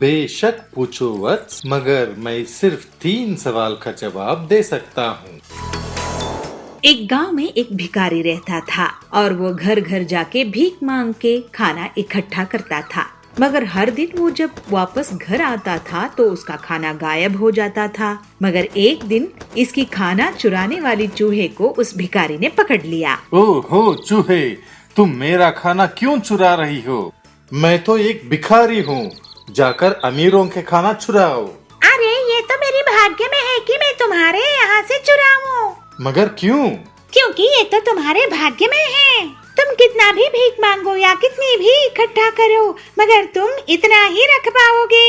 बेशक पूछो वत्स, मगर मैं सिर्फ 3 सवाल का जवाब दे सकता हूँ। एक गांव में एक भिखारी रहता था और वो घर घर जाके भीख मांग के खाना इकट्ठा करता था। मगर हर दिन वो जब वापस घर आता था तो उसका खाना गायब हो जाता था। मगर एक दिन इसकी खाना चुराने वाली चूहे को उस भिखारी ने पकड़ लिया। ओहो चूहे, तुम मेरा खाना क्यों चुरा रही हो? मैं तो एक भिखारी हूँ, जाकर अमीरों के खाना चुराओ। अरे ये तो मेरी भाग्य में है कि मैं तुम्हारे यहाँ से चुराऊं। मगर क्यों? क्योंकि ये तो तुम्हारे भाग्य में है। तुम कितना भी भीख मांगो या कितनी भी इकट्ठा करो, मगर तुम इतना ही रख पाओगे।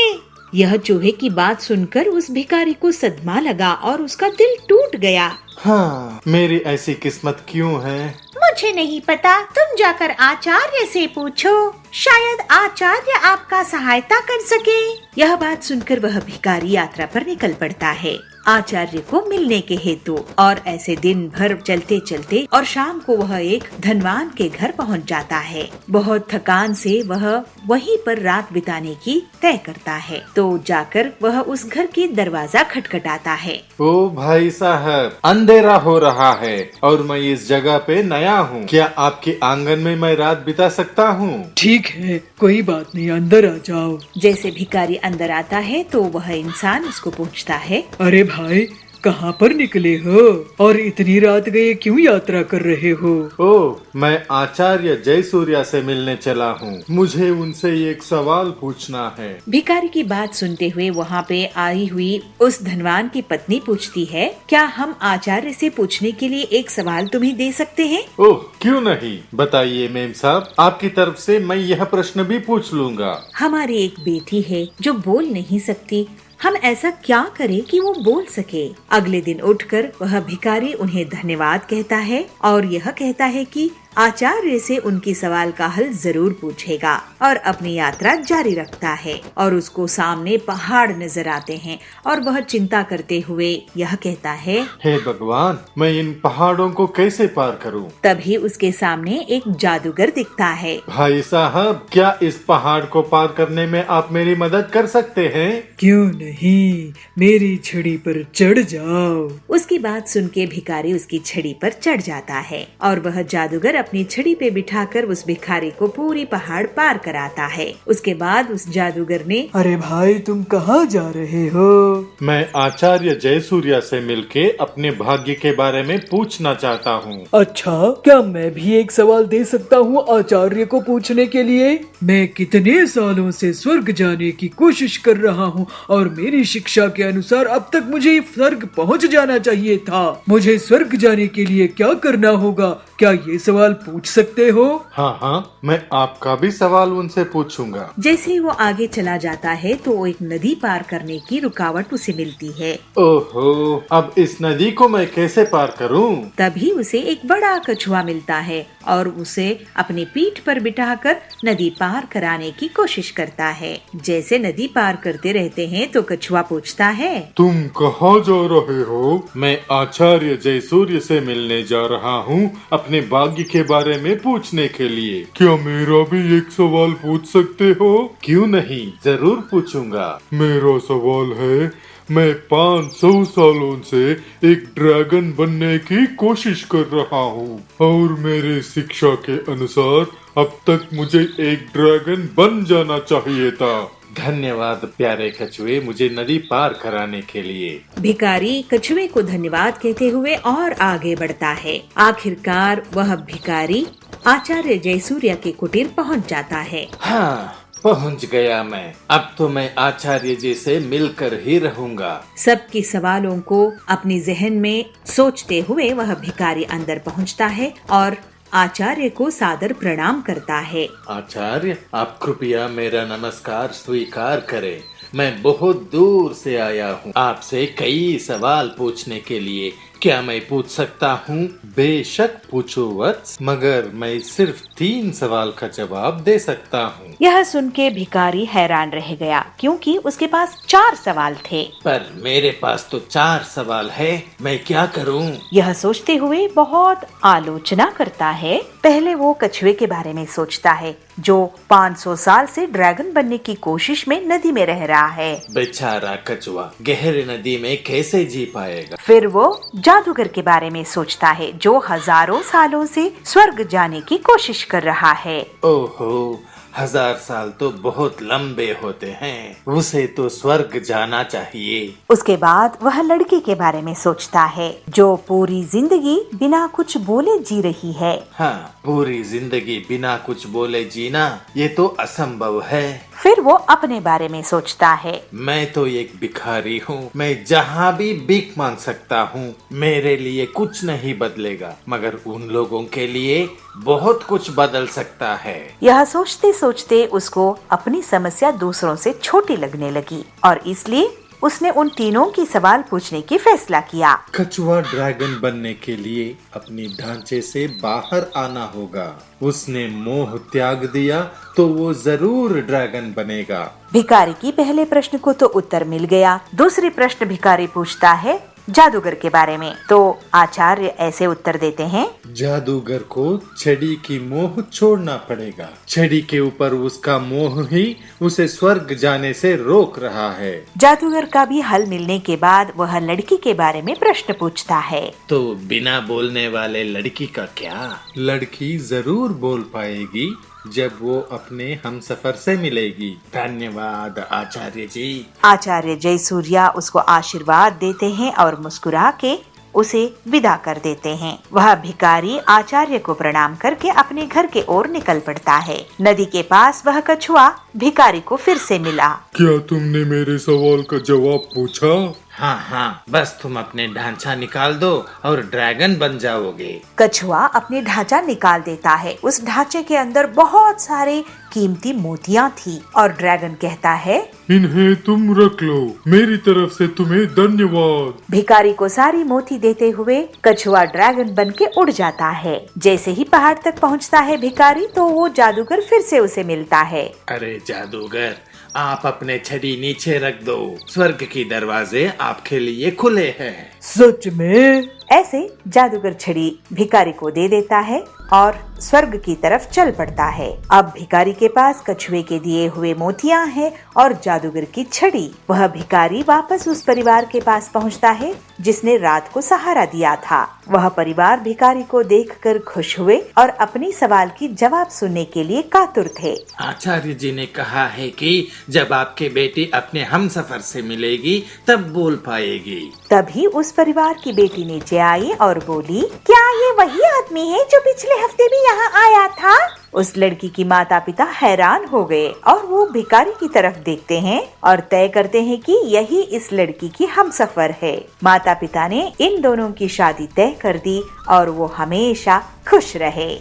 यह चूहे की बात सुनकर उस भिखारी को सदमा लगा और उसका दिल टूट गया। हाँ, मेरी ऐसी किस्मत क्यों है? मुझे नहीं पता, तुम जाकर आचार्य से पूछो, शायद आचार्य आपका सहायता कर सके। यह बात सुनकर वह भिखारी यात्रा पर निकल पड़ता है आचार्य को मिलने के हेतु। और ऐसे दिन भर चलते चलते और शाम को वह एक धनवान के घर पहुंच जाता है। बहुत थकान से वह वहीं पर रात बिताने की तय करता है। तो जाकर वह उस घर के दरवाजा खटखटाता है। ओ भाई साहब, अंधेरा हो रहा है और मैं इस जगह पे नया हूँ, क्या आपके आंगन में मैं रात बिता सकता हूँ? ठीक है, कोई बात नहीं, अंदर आ जाओ। जैसे भिखारी अंदर आता है तो वह इंसान उसको पूछता है, अरे भाई, कहाँ पर निकले हो और इतनी रात गए क्यों यात्रा कर रहे हो? ओह, मैं आचार्य जयसूर्या से मिलने चला हूँ, मुझे उनसे एक सवाल पूछना है। भिखारी की बात सुनते हुए वहाँ पे आई हुई उस धनवान की पत्नी पूछती है, क्या हम आचार्य से पूछने के लिए एक सवाल तुम्हें दे सकते हैं? ओह, क्यों नहीं, बताइए मेम साहब, आपकी तरफ से मैं यह प्रश्न भी पूछ लूँगा। हमारी एक बेटी है जो बोल नहीं सकती, हम ऐसा क्या करें कि वो बोल सके? अगले दिन उठकर वह भिखारी उन्हें धन्यवाद कहता है और यह कहता है कि आचार्य से उनकी सवाल का हल जरूर पूछेगा और अपनी यात्रा जारी रखता है। और उसको सामने पहाड़ नजर आते हैं और वह चिंता करते हुए यह कहता है, हे भगवान, मैं इन पहाड़ों को कैसे पार करूं? तभी उसके सामने एक जादूगर दिखता है। भाई साहब, क्या इस पहाड़ को पार करने में आप मेरी मदद कर सकते हैं? क्यों नहीं, मेरी छड़ी पर चढ़ जाओ। उसकी बात सुन के भिखारी उसकी छड़ी पर चढ़ जाता है और वह जादूगर अपनी छड़ी पे बिठाकर उस भिखारी को पूरी पहाड़ पार कराता है। उसके बाद उस जादूगर ने, अरे भाई, तुम कहाँ जा रहे हो? मैं आचार्य जयसूर्या से मिलके अपने भाग्य के बारे में पूछना चाहता हूँ। अच्छा, क्या मैं भी एक सवाल दे सकता हूँ आचार्य को पूछने के लिए? मैं कितने सालों से स्वर्ग जाने की कोशिश कर रहा हूँ और मेरी शिक्षा के अनुसार अब तक मुझे स्वर्ग पहुँच जाना चाहिए था। मुझे स्वर्ग जाने के लिए क्या करना होगा? क्या ये सवाल पूछ सकते हो? हाँ, मैं आपका भी सवाल उनसे पूछूंगा। जैसे ही वो आगे चला जाता है तो वो एक नदी पार करने की रुकावट उसे मिलती है। ओहो, अब इस नदी को मैं कैसे पार करूं? तभी उसे एक बड़ा कछुआ मिलता है और उसे अपनी पीठ पर बिठाकर नदी पार कराने की कोशिश करता है। जैसे नदी पार करते रहते हैं तो कछुआ पूछता है, तुम कहाँ जा रहे हो? मैं आचार्य जयसूर्य से मिलने जा रहा हूँ अपने भाग्य के बारे में पूछने के लिए। क्या मेरा भी एक सवाल पूछ सकते हो? क्यों नहीं, जरूर पूछूंगा। मेरा सवाल है, मैं 500 सालों से एक ड्रैगन बनने की कोशिश कर रहा हूँ और मेरे शिक्षा के अनुसार अब तक मुझे एक ड्रैगन बन जाना चाहिए था। धन्यवाद प्यारे कछुए, मुझे नदी पार कराने के लिए। भिखारी कछुए को धन्यवाद कहते हुए और आगे बढ़ता है। आखिरकार वह भिखारी आचार्य जयसूर्या के कुटीर पहुंच जाता है। हाँ, पहुंच गया मैं। अब तो मैं आचार्य जी से मिलकर ही रहूंगा। सबके सवालों को अपनी जहन में सोचते हुए वह भिखारी अंदर पहुंचता है और आचार्य को सादर प्रणाम करता है। आचार्य, आप कृपया मेरा नमस्कार स्वीकार करें। मैं बहुत दूर से आया हूँ आपसे कई सवाल पूछने के लिए। क्या मैं पूछ सकता हूँ? बेशक पूछो वत्स, मगर मैं सिर्फ 3 सवाल का जवाब दे सकता हूँ। यह सुन के भिखारी हैरान रह गया क्योंकि उसके पास 4 सवाल थे। पर मेरे पास तो 4 सवाल है, मैं क्या करूँ? यह सोचते हुए बहुत आलोचना करता है। पहले वो कछुए के बारे में सोचता है जो 500 साल से ड्रैगन बनने की कोशिश में नदी में रह रहा है। बेचारा कछुआ गहरी नदी में कैसे जी पाएगा। फिर वो जादूगर के बारे में सोचता है जो हजारों सालों से स्वर्ग जाने की कोशिश कर रहा है। ओहो, 1000 साल तो बहुत लंबे होते हैं, उसे तो स्वर्ग जाना चाहिए। उसके बाद वह लड़की के बारे में सोचता है जो पूरी जिंदगी बिना कुछ बोले जी रही है। हाँ, पूरी जिंदगी बिना कुछ बोले जीना ये तो असंभव है। फिर वो अपने बारे में सोचता है मैं तो एक भिखारी हूँ, मैं जहाँ भी भीख मांग सकता हूँ। मेरे लिए कुछ नहीं बदलेगा, मगर उन लोगों के लिए बहुत कुछ बदल सकता है। यह सोचते सोचते उसको अपनी समस्या दूसरों से छोटी लगने लगी और इसलिए उसने उन तीनों की सवाल पूछने की फैसला किया। कछुआ ड्रैगन बनने के लिए अपनी ढांचे से बाहर आना होगा। उसने मोह त्याग दिया तो वो जरूर ड्रैगन बनेगा। भिखारी की पहले प्रश्न को तो उत्तर मिल गया। दूसरी प्रश्न भिखारी पूछता है जादूगर के बारे में, तो आचार्य ऐसे उत्तर देते हैं। जादूगर को छड़ी की मोह छोड़ना पड़ेगा। छड़ी के ऊपर उसका मोह ही उसे स्वर्ग जाने से रोक रहा है। जादूगर का भी हल मिलने के बाद वह लड़की के बारे में प्रश्न पूछता है। तो बिना बोलने वाले लड़की का क्या? लड़की जरूर बोल पाएगी जब वो अपने हमसफर से मिलेगी। धन्यवाद आचार्य जी। आचार्य जयसूर्या उसको आशीर्वाद देते हैं और मुस्कुरा के उसे विदा कर देते हैं। वह भिखारी आचार्य को प्रणाम करके अपने घर के ओर निकल पड़ता है। नदी के पास वह कछुआ भिखारी को फिर से मिला। क्या तुमने मेरे सवाल का जवाब पूछा? हाँ, बस तुम अपने ढांचा निकाल दो और ड्रैगन बन जाओगे। कछुआ अपने ढांचा निकाल देता है। उस ढांचे के अंदर बहुत सारे कीमती मोतियां थी और ड्रैगन कहता है, इन्हें तुम रख लो, मेरी तरफ से तुम्हें धन्यवाद। भिखारी को सारी मोती देते हुए कछुआ ड्रैगन बन के उड़ जाता है। जैसे ही पहाड़ तक पहुंचता है भिखारी, तो वो जादूगर फिर से उसे मिलता है। अरे जादूगर, आप अपने छड़ी नीचे रख दो, स्वर्ग के दरवाजे आपके लिए खुले हैं। सच में? ऐसे जादूगर छड़ी भिखारी को दे देता है और स्वर्ग की तरफ चल पड़ता है। अब भिखारी के पास कछुए के दिए हुए मोतियां हैं और जादूगर की छड़ी। वह भिखारी वापस उस परिवार के पास पहुंचता है जिसने रात को सहारा दिया था। वह परिवार भिखारी को देखकर खुश हुए और अपनी सवाल की जवाब सुनने के लिए कातुर थे। आचार्य जी ने कहा है कि जब आपकी बेटी अपने हमसफर से मिलेगी तब बोल पाएगी। तभी उस परिवार की बेटी नीचे आई और बोली, क्या ये वही आदमी है जो पिछले हफ्ते भी यहाँ आया था? उस लड़की की माता पिता हैरान हो गए और वो भिखारी की तरफ देखते हैं और तय करते हैं कि यही इस लड़की की हमसफर है। माता पिता ने इन दोनों की शादी तय कर दी और वो हमेशा खुश रहे।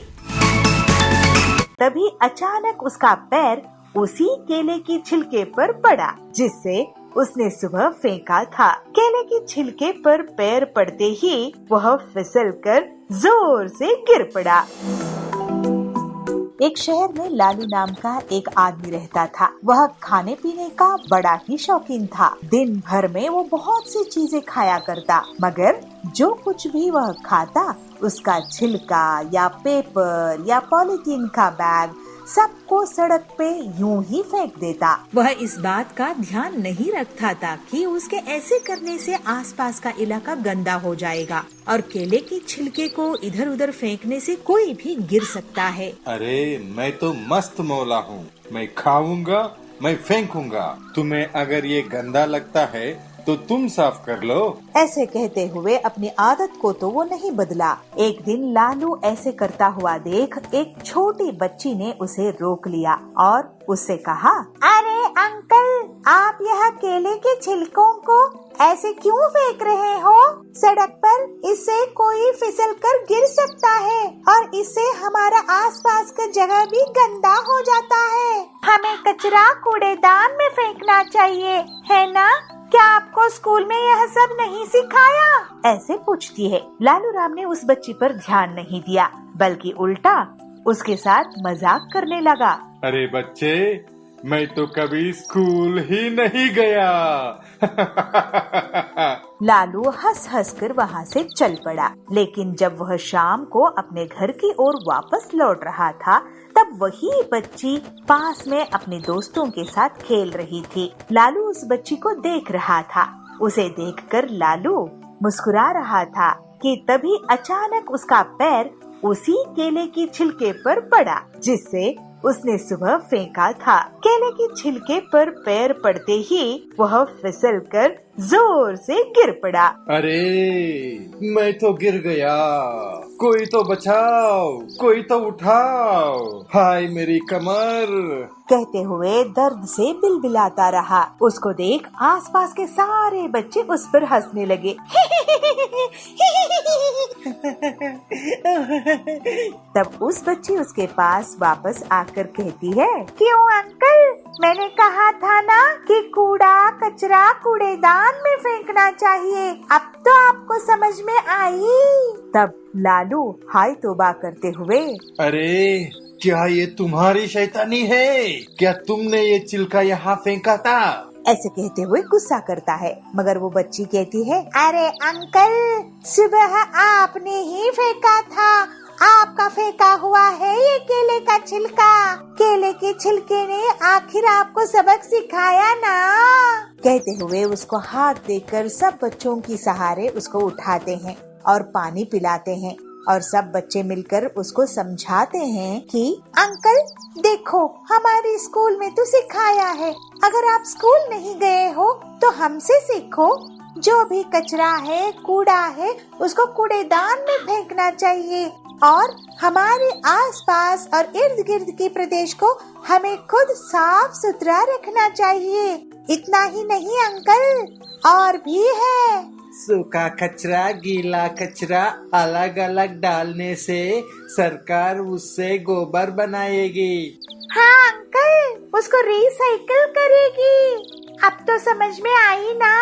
तभी अचानक उसका पैर उसी केले की छिलके पर पड़ा जिससे उसने सुबह फेंका था। केले की छिलके पर पैर पड़ते ही वह फिसलकर जोर से गिर पड़ा। एक शहर में लालू नाम का एक आदमी रहता था। वह खाने पीने का बड़ा ही शौकीन था। दिन भर में वो बहुत सी चीजें खाया करता, मगर जो कुछ भी वह खाता उसका छिलका या पेपर या पॉलीथीन का बैग सबको सड़क पे यूं ही फेंक देता। वह इस बात का ध्यान नहीं रखता था कि उसके ऐसे करने से आसपास का इलाका गंदा हो जाएगा और केले की छिलके को इधर उधर फेंकने से कोई भी गिर सकता है। अरे मैं तो मस्त मौला हूँ, मैं खाऊंगा, मैं फेंकूंगा। तुम्हें अगर ये गंदा लगता है तो तुम साफ कर लो। ऐसे कहते हुए अपनी आदत को तो वो नहीं बदला। एक दिन लालू ऐसे करता हुआ देख एक छोटी बच्ची ने उसे रोक लिया और उससे कहा, अरे अंकल, आप यह केले के छिलकों को ऐसे क्यों फेंक रहे हो सड़क पर? इससे कोई फिसल कर गिर सकता है और इससे हमारा आसपास का जगह भी गंदा हो जाता है। हमें कचरा कूड़ेदान में फेंकना चाहिए, है ना? क्या आपको स्कूल में यह सब नहीं सिखाया? ऐसे पूछती है। लालू राम ने उस बच्ची पर ध्यान नहीं दिया, बल्कि उल्टा उसके साथ मजाक करने लगा। अरे बच्चे, मैं तो कभी स्कूल ही नहीं गया। लालू हंस हंस कर वहाँ से चल पड़ा। लेकिन जब वह शाम को अपने घर की ओर वापस लौट रहा था, तब वही बच्ची पास में अपने दोस्तों के साथ खेल रही थी। लालू उस बच्ची को देख रहा था। उसे देखकर लालू मुस्कुरा रहा था कि तभी अचानक उसका पैर उसी केले की छिलके पर पड़ा जिससे उसने सुबह फेंका था। केले की छिलके पर पैर पड़ते ही वह फिसलकर जोर से गिर पड़ा। अरे मैं तो गिर गया, कोई तो बचाओ, कोई तो उठाओ, हाय मेरी कमर, कहते हुए दर्द से बिलबिलाता रहा। उसको देख आसपास के सारे बच्चे उस पर हंसने लगे। तब उस बच्ची उसके पास वापस आकर कहती है, क्यों अंकल, मैंने कहा था ना कि कूड़ा कचरा कूड़ेदान में फेंकना चाहिए। अब तो आपको समझ में आई। तब लालू हाय तौबा करते हुए, अरे क्या ये तुम्हारी शैतानी है? क्या तुमने ये चिल्का यहाँ फेंका था? ऐसे कहते हुए गुस्सा करता है। मगर वो बच्ची कहती है, अरे अंकल, सुबह आपने ही फेंका था, आपका फेंका हुआ है ये केले का छिलका। केले के छिलके ने आखिर आपको सबक सिखाया ना। कहते हुए उसको हाथ देकर सब बच्चों की सहारे उसको उठाते हैं और पानी पिलाते हैं और सब बच्चे मिलकर उसको समझाते हैं कि अंकल देखो, हमारे स्कूल में तो सिखाया है, अगर आप स्कूल नहीं गए हो तो हमसे सीखो। जो भी कचरा है, कूड़ा है, उसको कूड़ेदान में फेंकना चाहिए और हमारे आसपास और इर्द गिर्द के प्रदेश को हमें खुद साफ सुथरा रखना चाहिए। इतना ही नहीं अंकल, और भी है। सूखा कचरा, गीला कचरा अलग अलग डालने से सरकार उससे गोबर बनाएगी। हाँ अंकल, उसको रिसाइकिल करेगी। अब तो समझ में आई ना।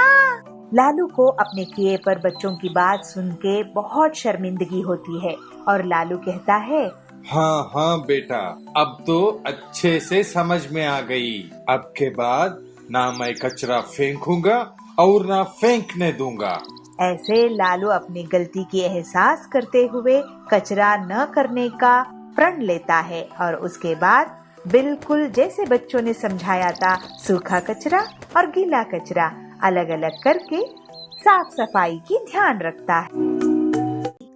लालू को अपने किए पर बच्चों की बात सुन के बहुत शर्मिंदगी होती है और लालू कहता है, हाँ हाँ बेटा, अब तो अच्छे से समझ में आ गई। अब के बाद ना मैं कचरा फेंकूंगा और ना फेंकने दूंगा। ऐसे लालू अपनी गलती की एहसास करते हुए कचरा न करने का प्रण लेता है और उसके बाद बिल्कुल जैसे बच्चों ने समझाया था, सूखा कचरा और गीला कचरा अलग अलग करके साफ सफाई की ध्यान रखता है।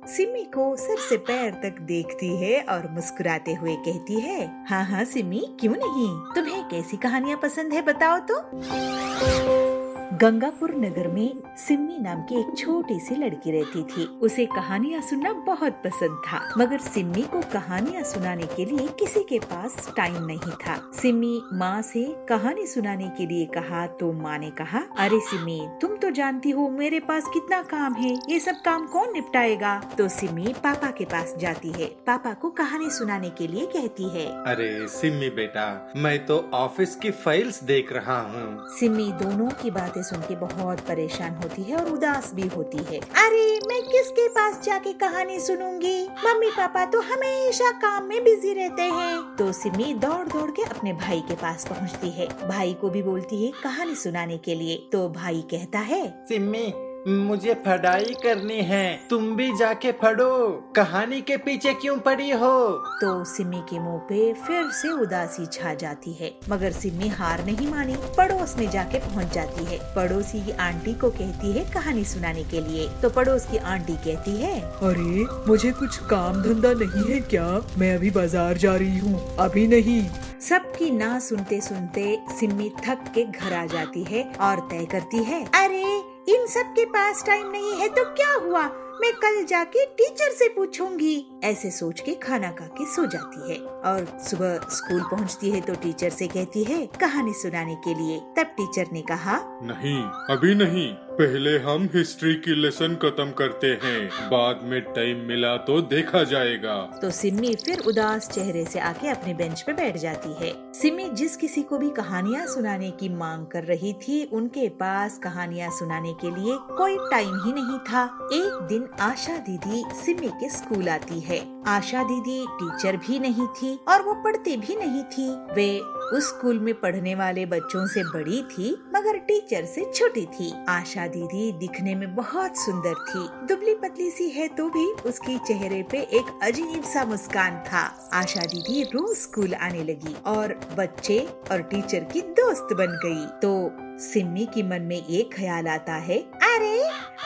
सिमी को सर से पैर तक देखती है और मुस्कुराते हुए कहती है, हाँ हाँ सिमी, क्यों नहीं, तुम्हें कैसी कहानियाँ पसंद है बताओ तो। गंगापुर नगर में सिमी नाम की एक छोटी सी लड़की रहती थी। उसे कहानियाँ सुनना बहुत पसंद था, मगर सिमी को कहानियाँ सुनाने के लिए किसी के पास टाइम नहीं था। सिमी माँ से कहानी सुनाने के लिए कहा तो माँ ने कहा, अरे सिमी, तुम तो जानती हो मेरे पास कितना काम है, ये सब काम कौन निपटाएगा। तो सिमी पापा के पास जाती है, पापा को कहानी सुनाने के लिए कहती है। अरे सिमी बेटा, मैं तो ऑफिस की फाइल्स देख रहा हूँ। सिमी दोनों की बातें सुन के बहुत परेशान होती है और उदास भी होती है। अरे मैं किसके पास जाके कहानी सुनूंगी, मम्मी पापा तो हमेशा काम में बिजी रहते हैं। तो सिमी दौड़ दौड़ के अपने भाई के पास पहुंचती है, भाई को भी बोलती है कहानी सुनाने के लिए। तो भाई कहता है, सिमी मुझे पढ़ाई करनी है, तुम भी जाके पढ़ो, कहानी के पीछे क्यों पड़ी हो। तो सिमी के मुंह पे फिर से उदासी छा जाती है, मगर सिमी हार नहीं मानी, पड़ोस में जाके पहुंच जाती है। पड़ोसी की आंटी को कहती है कहानी सुनाने के लिए। तो पड़ोस की आंटी कहती है, अरे मुझे कुछ काम धंधा नहीं है क्या, मैं अभी बाजार जा रही हूँ, अभी नहीं। सबकी ना सुनते सुनते सिमी थक के घर आ जाती है और तय करती है, अरे इन सब के पास टाइम नहीं है तो क्या हुआ, मैं कल जाके टीचर से पूछूंगी। ऐसे सोच के खाना खा के सो जाती है और सुबह स्कूल पहुंचती है तो टीचर से कहती है कहानी सुनाने के लिए। तब टीचर ने कहा, नहीं, अभी नहीं, पहले हम हिस्ट्री की लेसन खत्म करते हैं, बाद में टाइम मिला तो देखा जाएगा। तो सिमी फिर उदास चेहरे से आके अपने बेंच पे बैठ जाती है। सिमी जिस किसी को भी कहानियाँ सुनाने की मांग कर रही थी, उनके पास कहानियाँ सुनाने के लिए कोई टाइम ही नहीं था। एक दिन आशा दीदी सिमी के स्कूल आती है आशा दीदी टीचर भी नहीं थी और वो पढ़ती भी नहीं थी। वे उस स्कूल में पढ़ने वाले बच्चों से बड़ी थी मगर टीचर से छोटी थी। आशा दीदी दिखने में बहुत सुंदर थी, दुबली पतली सी है तो भी उसकी चेहरे पे एक अजीब सा मुस्कान था। आशा दीदी रोज स्कूल आने लगी और बच्चे और टीचर की दोस्त बन गई। तो सिम्मी की मन में ये ख्याल आता है, अरे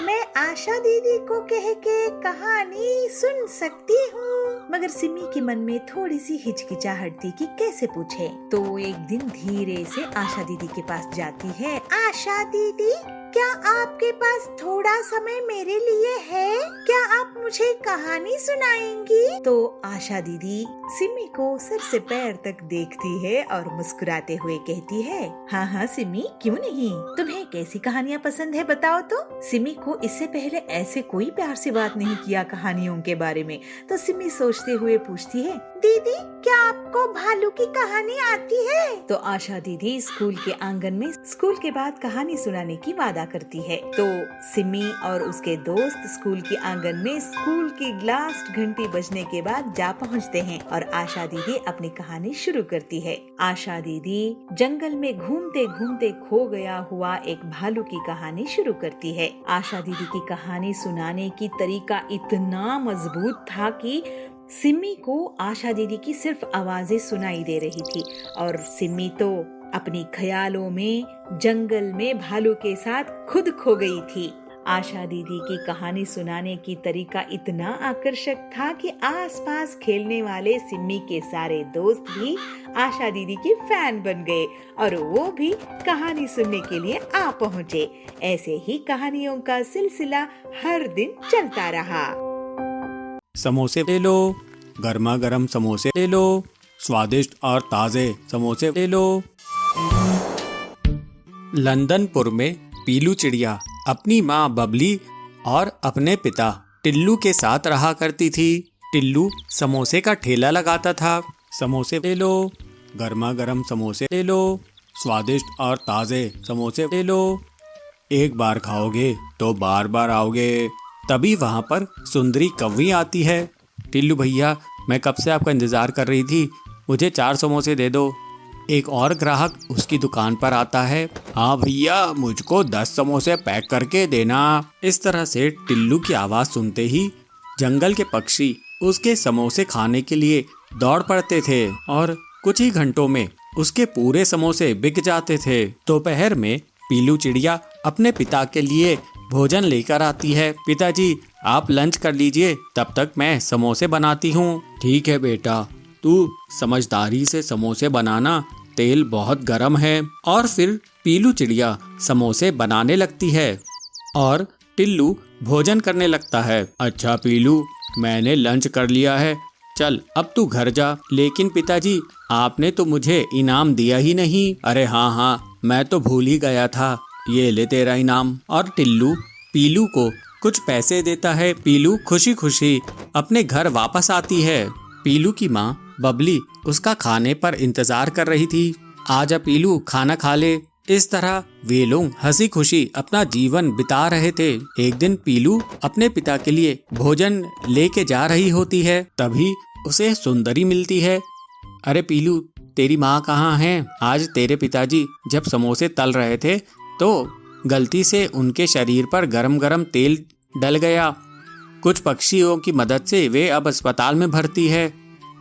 मैं आशा दीदी को कह के कहानी सुन सकती हूँ। मगर सिम्मी के मन में थोड़ी सी हिचकिचाहट थी कि कैसे पूछे। तो वो एक दिन धीरे से आशा दीदी के पास जाती है। आशा दीदी, क्या आपके पास थोड़ा समय मेरे लिए है? क्या आप मुझे कहानी सुनाएंगी? तो आशा दीदी सिम्मी को सर से पैर तक देखती है और मुस्कुराते हुए कहती है, हाँ हाँ सिम्मी, क्यों नहीं, तुम्हें कैसी कहानियाँ पसंद है बताओ तो। सिम्मी को इससे पहले ऐसे कोई प्यार से बात नहीं किया कहानियों के बारे में। तो सिम्मी सोचते हुए पूछती है, दीदी क्या आपको भालू की कहानी आती है? तो आशा दीदी स्कूल के आंगन में स्कूल के बाद कहानी सुनाने की वादा करती है। तो सिम्मी और उसके दोस्त स्कूल के आंगन में स्कूल की लास्ट घंटी बजने के बाद जा पहुंचते हैं और आशा दीदी अपनी कहानी शुरू करती है। आशा दीदी जंगल में घूमते घूमते खो गया हुआ एक भालू की कहानी शुरू करती है। आशा दीदी की कहानी सुनाने की तरीका इतना मजबूत था कि सिम्मी को आशा दीदी की सिर्फ आवाजें सुनाई दे रही थी और सिम्मी तो अपनी ख्यालों में जंगल में भालू के साथ खुद खो गई थी। आशा दीदी की कहानी सुनाने की तरीका इतना आकर्षक था कि आसपास खेलने वाले सिम्मी के सारे दोस्त भी आशा दीदी की फैन बन गए और वो भी कहानी सुनने के लिए आ पहुँचे। ऐसे ही कहानियों का सिलसिला हर दिन चलता रहा। समोसे ले लो, गर्मा गर्म समोसे ले लो, स्वादिष्ट और ताजे समोसे ले लो। लंदनपुर में पीलू चिड़िया अपनी माँ बबली और अपने पिता टिल्लू के साथ रहा करती थी। टिल्लू समोसे का ठेला लगाता था। समोसे ले लो, गर्मा गर्म समोसे ले लो, स्वादिष्ट और ताजे समोसे ले लो। एक बार खाओगे तो बार बार आओगे। तभी वहाँ पर सुंदरी कौवी आती है। टिल्लू भैया, मैं कब से आपका इंतज़ार कर रही थी, मुझे 4 समोसे दे दो। एक और ग्राहक उसकी दुकान पर आता है। हाँ भैया, मुझको 10 समोसे पैक करके देना। इस तरह से टिल्लू की आवाज़ सुनते ही जंगल के पक्षी उसके समोसे खाने के लिए दौड़ पड़ते थे और कुछ ही घंटों में उसके पूरे समोसे बिक जाते थे। दोपहर में पीलू चिड़िया अपने पिता के लिए भोजन लेकर आती है। पिताजी, आप लंच कर लीजिए, तब तक मैं समोसे बनाती हूँ। ठीक है बेटा, तू समझदारी से समोसे बनाना, तेल बहुत गर्म है। और फिर पीलू चिड़िया समोसे बनाने लगती है और टिल्लू भोजन करने लगता है। अच्छा पीलू, मैंने लंच कर लिया है, चल अब तू घर जा। लेकिन पिताजी, आपने तो मुझे इनाम दिया ही नहीं। अरे हाँ, मैं तो भूल ही गया था, ये ले तेरा इनाम। और टिल्लू पीलू को कुछ पैसे देता है। पीलू खुशी खुशी अपने घर वापस आती है। पीलू की माँ बबली उसका खाने पर इंतजार कर रही थी। आजा पीलू, खाना खा ले। इस तरह वे लोग हंसी खुशी अपना जीवन बिता रहे थे। एक दिन पीलू अपने पिता के लिए भोजन लेके जा रही होती है। तभी उसे सुंदरी मिलती है। अरे पीलू, तेरी माँ कहाँ है? आज तेरे पिताजी जब समोसे तल रहे थे तो गलती से उनके शरीर पर गरम गरम तेल डल गया। कुछ पक्षियों की मदद से वे अब अस्पताल में भर्ती है।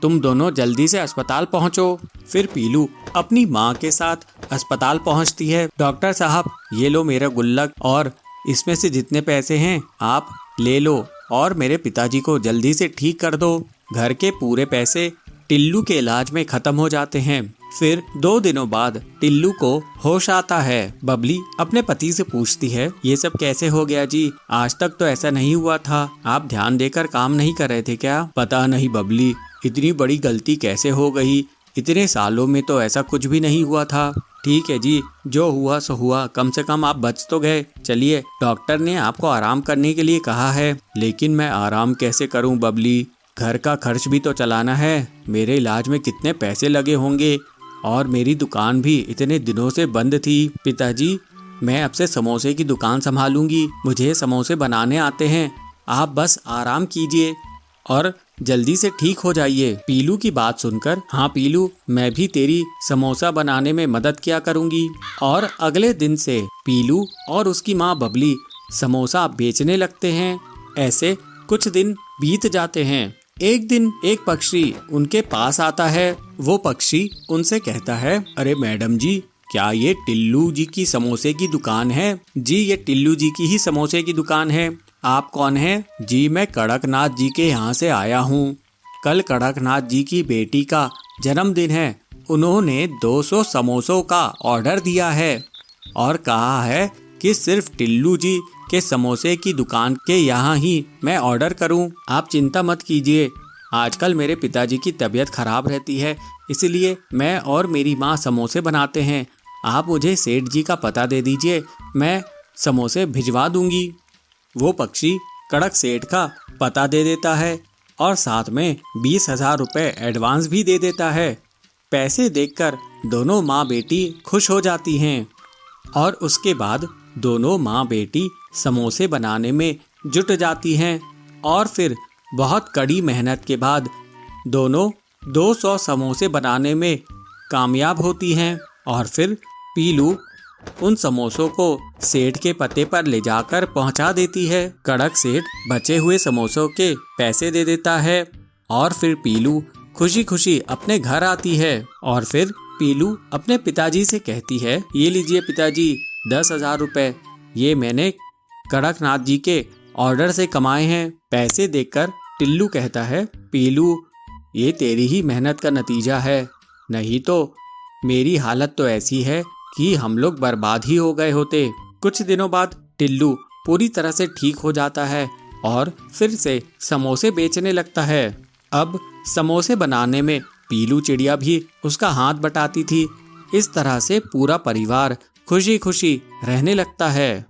तुम दोनों जल्दी से अस्पताल पहुंचो। फिर पीलू अपनी माँ के साथ अस्पताल पहुंचती है। डॉक्टर साहब, ये लो मेरा गुल्लक और इसमें से जितने पैसे हैं आप ले लो और मेरे पिताजी को जल्दी से ठीक कर दो। घर के पूरे पैसे टिल्लू के इलाज में खत्म हो जाते हैं। फिर 2 दिनों बाद टिल्लू को होश आता है। बबली अपने पति से पूछती है, ये सब कैसे हो गया जी? आज तक तो ऐसा नहीं हुआ था। आप ध्यान देकर काम नहीं कर रहे थे क्या? पता नहीं बबली, इतनी बड़ी गलती कैसे हो गई? इतने सालों में तो ऐसा कुछ भी नहीं हुआ था। ठीक है जी, जो हुआ सो हुआ, कम से कम आप बच तो गए। चलिए, डॉक्टर ने आपको आराम करने के लिए कहा है। लेकिन मैं आराम कैसे करूं बबली? घर का खर्च भी तो चलाना है। मेरे इलाज में कितने पैसे लगे होंगे और मेरी दुकान भी इतने दिनों से बंद थी। पिताजी, मैं अब से समोसे की दुकान संभालूंगी। मुझे समोसे बनाने आते हैं, आप बस आराम कीजिए। और जल्दी से ठीक हो जाइए। पीलू की बात सुनकर, हाँ पीलू, मैं भी तेरी समोसा बनाने में मदद किया करूंगी। और अगले दिन से पीलू और उसकी माँ बबली समोसा बेचने लगते हैं। ऐसे कुछ दिन बीत जाते हैं। एक दिन एक पक्षी उनके पास आता है। वो पक्षी उनसे कहता है, अरे मैडम जी, क्या ये टिल्लू जी की समोसे की दुकान है? जी, ये टिल्लू जी की ही समोसे की दुकान है। आप कौन हैं? जी, मैं कड़कनाथ जी के यहाँ से आया हूँ। कल कड़कनाथ जी की बेटी का जन्मदिन है। उन्होंने 200 समोसों का ऑर्डर दिया है और कहा है कि सिर्फ टिल्लू जी के समोसे की दुकान के यहाँ ही मैं ऑर्डर करूँ। आप चिंता मत कीजिए, आजकल मेरे पिताजी की तबीयत खराब रहती है, इसलिए मैं और मेरी माँ समोसे बनाते हैं। आप मुझे सेठ जी का पता दे दीजिए, मैं समोसे भिजवा दूंगी। वो पक्षी कड़क सेठ का पता दे देता है और साथ में 20,000 रुपये एडवांस भी दे देता है। पैसे देखकर दोनों माँ बेटी खुश हो जाती हैं और उसके बाद दोनों माँ बेटी समोसे बनाने में जुट जाती हैं और फिर बहुत कड़ी मेहनत के बाद दोनों 200 समोसे बनाने में कामयाब होती हैं। और फिर पीलू उन समोसों को सेठ के पते पर ले जाकर पहुंचा देती है। कड़क सेठ बचे हुए समोसों के पैसे दे देता है और फिर पीलू खुशी खुशी अपने घर आती है। और फिर पीलू अपने पिताजी से कहती है, ये लीजिए पिताजी 10,000 रुपये, ये मैंने कड़कनाथ जी के ऑर्डर से कमाए हैं। पैसे देखकर टिल्लू कहता है, पीलू, ये तेरी ही मेहनत का नतीजा है, नहीं तो मेरी हालत तो ऐसी है कि हम लोग बर्बाद ही हो गए होते। कुछ दिनों बाद टिल्लू पूरी तरह से ठीक हो जाता है और फिर से समोसे बेचने लगता है। अब समोसे बनाने में पीलू चिड़िया भी उसका हाथ बटाती थी। इस तरह से पूरा परिवार खुशी खुशी रहने लगता है।